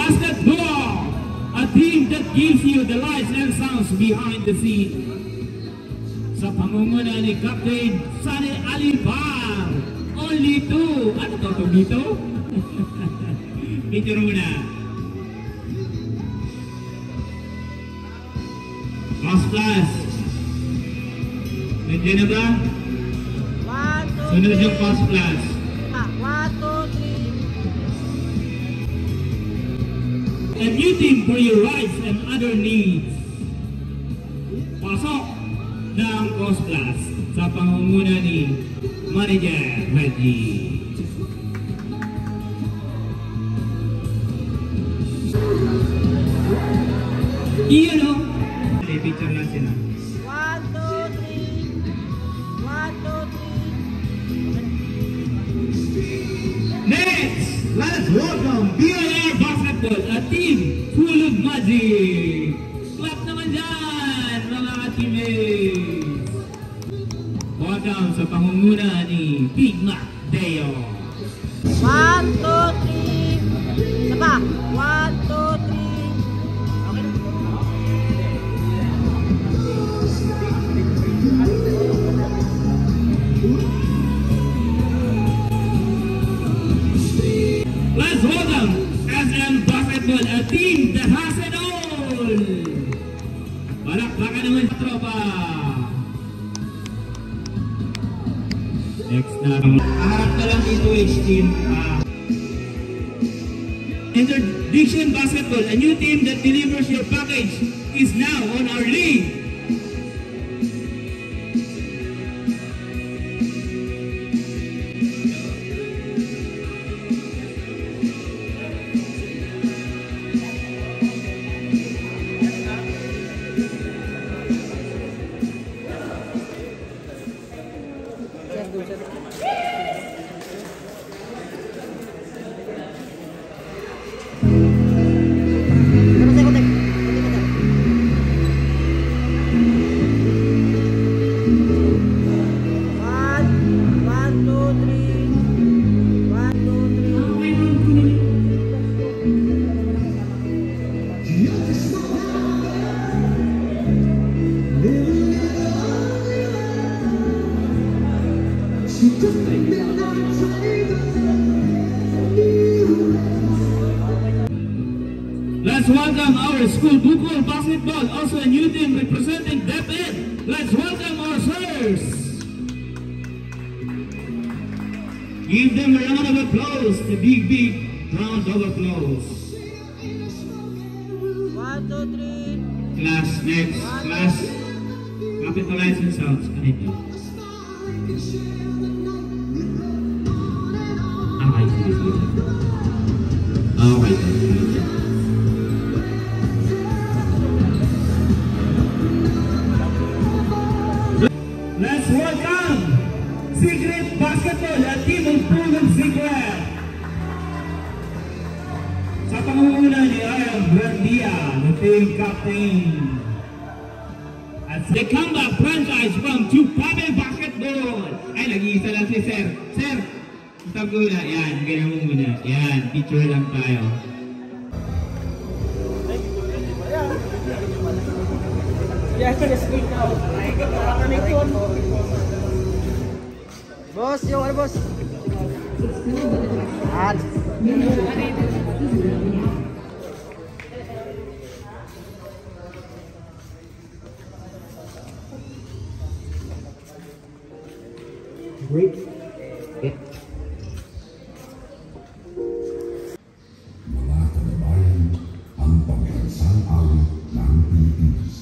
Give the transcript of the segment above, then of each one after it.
Basketball, a team that gives you the lights and sounds behind the scene. Sa pangunguna ni Captain Sunny Alibar, only two. Ano to dito? Picture muna. Cross plus. Nandiyan na ba? Sunod yung cross plus. 1, 2, 3. A new team for your rights and other needs. Pasok ng cross plus sa pangunguna ni Manager Reggie. Iyon o. Picture na sila. 1, 2, 3. 1, 2, 3. Next, let's welcome BIR Basketball, a team full of magic. Clap naman dyan, mga teammates. Welcome sa pangunguna ni Big Mac Deo. 1, 2, 3. Isa pa. 1, 2, 3. Let's welcome SM Basketball, a team that has it all. Palakpakan naman sa tropa. Next na. Harap na lang ito team. Interdiction Basketball, a new team that delivers your package, is now on our league. Let's welcome our school Bukol Basketball, also a new team representing DepEd. Let's welcome our sirs. Give them a round of applause, a big round of applause. 1, 2, 3. Class, next. Class, capitalize your sounds. Kanito. Okay, sige. Okay. Let's welcome Secret Basketball, a team of proven secret. Sa pangunguna ni Aaron Brandia, the team captain. At the comeback franchise from Tupabe Basketball. Ay, nag-iisa lang si Sir. Sir, isang muna. Yan, ganyan mo muna. Yan, picture lang tayo. Bos, yung ano bos? Yan. Great. Yeah. Mga kababayan, ang pagkansang awit ng Pilipinas.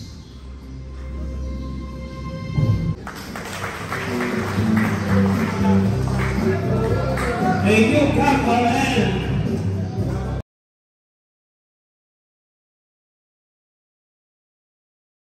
Thank you, Cap Barrel.